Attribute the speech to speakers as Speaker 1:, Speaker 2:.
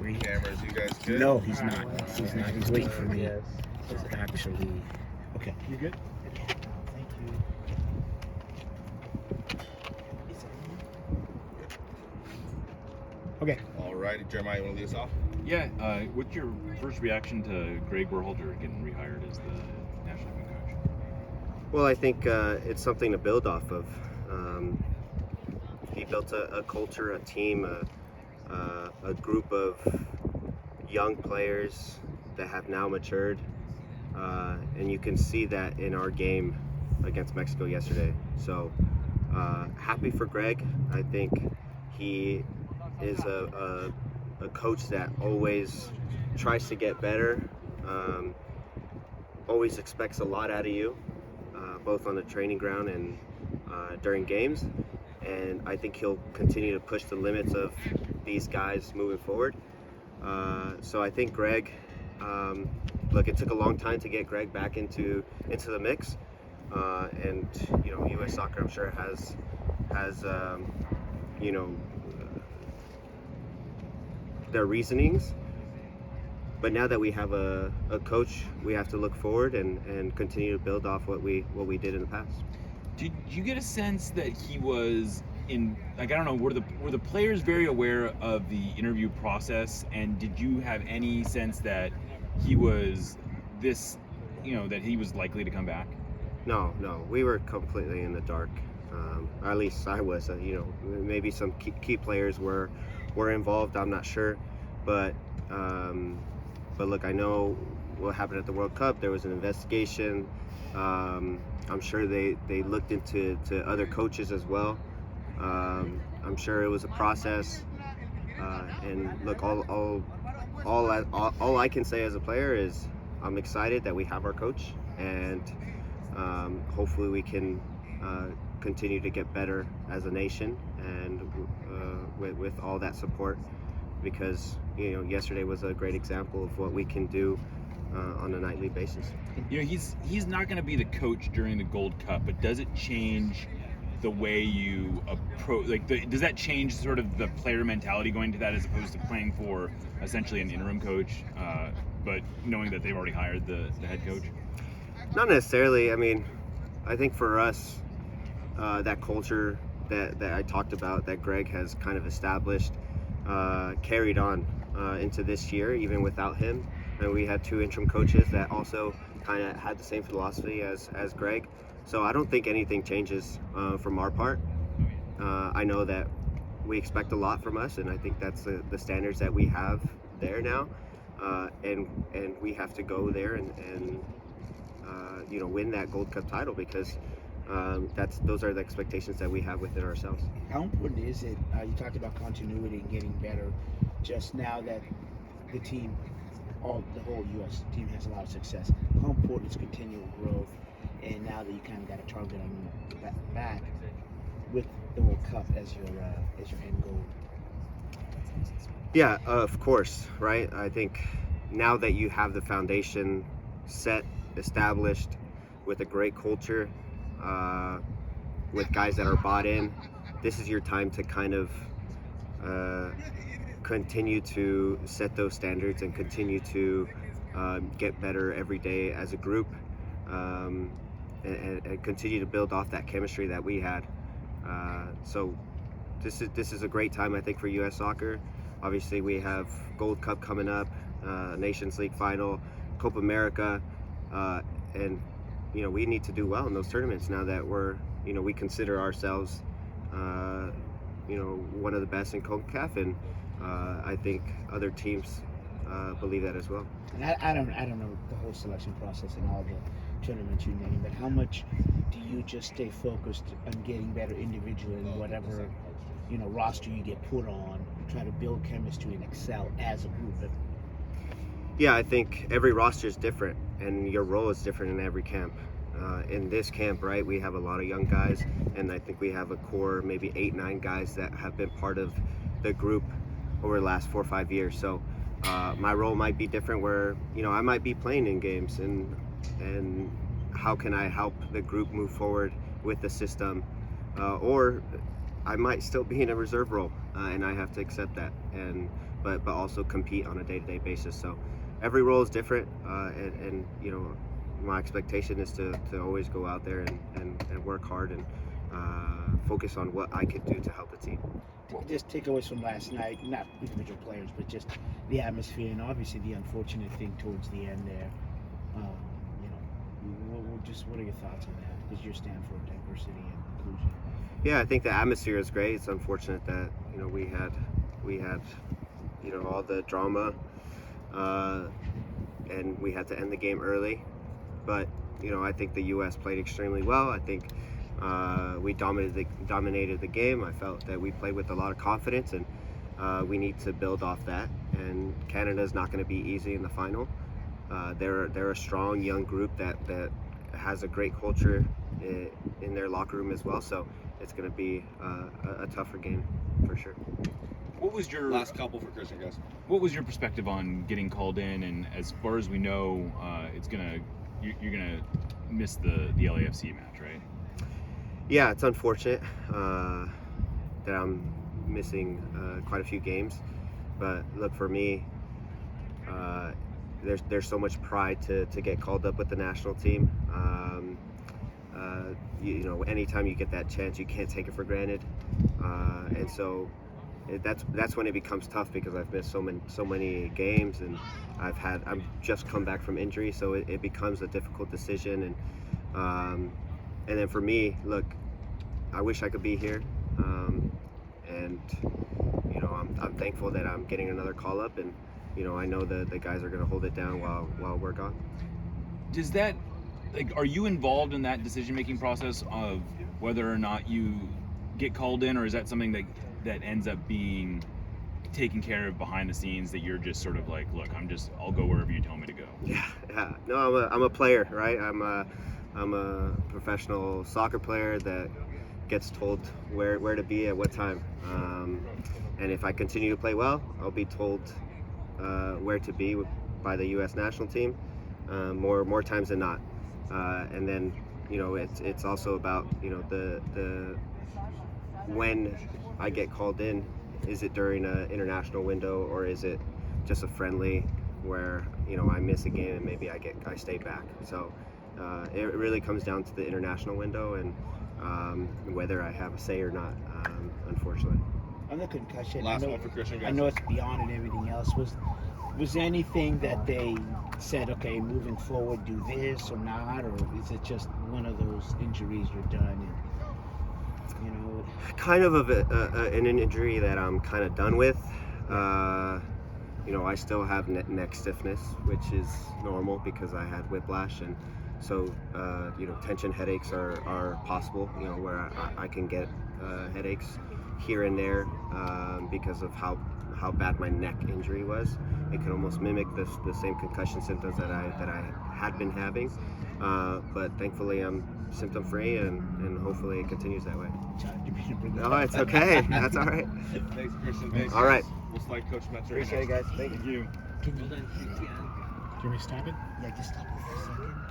Speaker 1: Cameras, you guys good?
Speaker 2: No, he's not. He's not. He's waiting for me.
Speaker 3: Yes.
Speaker 2: To actually. Okay.
Speaker 3: You good?
Speaker 2: Thank you.
Speaker 3: Okay.
Speaker 1: All righty, Jeremiah, you want to lead us off?
Speaker 4: Yeah, what's your first reaction to Greg Berhalter getting rehired as the national team coach?
Speaker 5: Well, I think it's something to build off of. He built a culture, a team, a group of young players that have now matured, and you can see that in our game against Mexico yesterday. So happy for Greg. I think he is a coach that always tries to get better, always expects a lot out of you, both on the training ground and during games. And I think he'll continue to push the limits of these guys moving forward. So I think Greg, look, it took a long time to get Greg back into the mix, and U.S. Soccer, I'm sure has their reasonings. But now that we have a coach, we have to look forward and continue to build off what we did in the past.
Speaker 4: Did you get a sense that he was in, like, I don't know, were the players very aware of the interview process, and did you have any sense that he was that he was likely to come back?
Speaker 5: No, we were completely in the dark. At least I was. Maybe some key players were involved. I'm not sure, but look, I know what happened at the World Cup. There was an investigation. I'm sure they looked into other coaches as well. I'm sure it was a process. And look, all I can say as a player is I'm excited that we have our coach, and hopefully we can continue to get better as a nation, and with all that support, because yesterday was a great example of what we can do on a nightly basis.
Speaker 4: He's not going to be the coach during the Gold Cup, but does it change the way you approach? Does that change sort of the player mentality going to that, as opposed to playing for essentially an interim coach, but knowing that they've already hired the head coach?
Speaker 5: Not necessarily. I mean, I think for us, that culture that I talked about, that Greg has kind of established, carried on into this year, even without him. And we had two interim coaches that also kind of had the same philosophy as Greg. So I don't think anything changes from our part. I know that we expect a lot from us, and I think that's the standards that we have there now. And we have to go there and win that Gold Cup title, because those are the expectations that we have within ourselves.
Speaker 2: How important is it? You talked about continuity and getting better. Just now that the whole U.S. team has a lot of success, how important is continual growth? And now that you kind of got a target on your back with the World Cup as your end goal.
Speaker 5: Yeah, of course, right? I think now that you have the foundation set, established, with a great culture, with guys that are bought in, this is your time to kind of continue to set those standards and continue to get better every day as a group, and continue to build off that chemistry that we had. So this is a great time, I think, for U.S. Soccer. Obviously, we have Gold Cup coming up, Nations League final, Copa America, and we need to do well in those tournaments now that we consider ourselves one of the best in CONCACAF, and I think other teams believe that as well.
Speaker 2: And I don't know the whole selection process and all the tournaments you name, but how much do you just stay focused on getting better individually in whatever roster you get put on, try to build chemistry and excel as a group?
Speaker 5: Yeah, I think every roster is different, and your role is different in every camp. In this camp, right, we have a lot of young guys, and I think we have a core, maybe 8-9 guys that have been part of the group over the last 4 or 5 years. So my role might be different, where I might be playing in games, and how can I help the group move forward with the system, or I might still be in a reserve role, and I have to accept that. And but also compete on a day-to-day basis. So every role is different, and you know, my expectation is to always go out there and work hard and focus on what I could do to help the team.
Speaker 2: Just takeaways from last night, not individual players, but just the atmosphere and obviously the unfortunate thing towards the end there. You know, what are your thoughts on that? Because you stand for diversity and inclusion.
Speaker 5: Yeah, I think the atmosphere is great. It's unfortunate that, you know, we had you know, all the drama, and we had to end the game early. But you know, I think the U.S. played extremely well. I think we dominated the game. I felt that we played with a lot of confidence, and we need to build off that. And Canada's not going to be easy in the final. They're a strong young group that has a great culture in their locker room as well. So it's going to be a tougher game for sure.
Speaker 4: What was your
Speaker 1: Last couple for Cristian, guys.
Speaker 4: What was your perspective on getting called in? And as far as we know, you're gonna miss the LAFC match, right?
Speaker 5: Yeah, it's unfortunate that I'm missing quite a few games. But look, for me, there's so much pride to get called up with the national team. You know, anytime you get that chance, you can't take it for granted. And so that's when it becomes tough, because I've missed so many games, and I've just come back from injury, so it becomes a difficult decision. And then for me, look, I wish I could be here, and you know, I'm thankful that I'm getting another call up, and you know, I know the guys are going to hold it down while we're gone.
Speaker 4: Does that, like, are you involved in that decision-making process of whether or not you get called in, or is that something that ends up being taken care of behind the scenes, that you're just sort of like, look, I'll go wherever you tell me to go?
Speaker 5: Yeah. No, I'm a player, right? I'm a professional soccer player that gets told where to be at what time. And if I continue to play well, I'll be told where to be by the U.S. national team more times than not. And then, you know, it's also about, you know, the when I get called in, is it during an international window, or is it just a friendly where, you know, I miss a game and maybe I stay back? So it really comes down to the international window and whether I have a say or not, unfortunately.
Speaker 2: On the concussion,
Speaker 1: Last one for Cristian, guys.
Speaker 2: I know it's beyond and everything else. Was there anything that they said, okay, moving forward, do this or not, or is it just one of those injuries, you're done? And, you know,
Speaker 5: Kind of an injury that I'm kind of done with. You know, I still have neck stiffness, which is normal because I had whiplash, and so you know, tension headaches are possible. You know, where I can get headaches here and there because of how bad my neck injury was. It can almost mimic the same concussion symptoms that I had been having, but thankfully I'm symptom free, and hopefully it continues that way. No, it's okay. That's all right.
Speaker 1: Thanks, Cristian. Thanks,
Speaker 5: All right.
Speaker 1: guys. We'll slide Coach Metzer.
Speaker 5: Appreciate it, guys. Thank you.
Speaker 4: Thank you.
Speaker 2: Can you stop it? Yeah, just stop it for a second.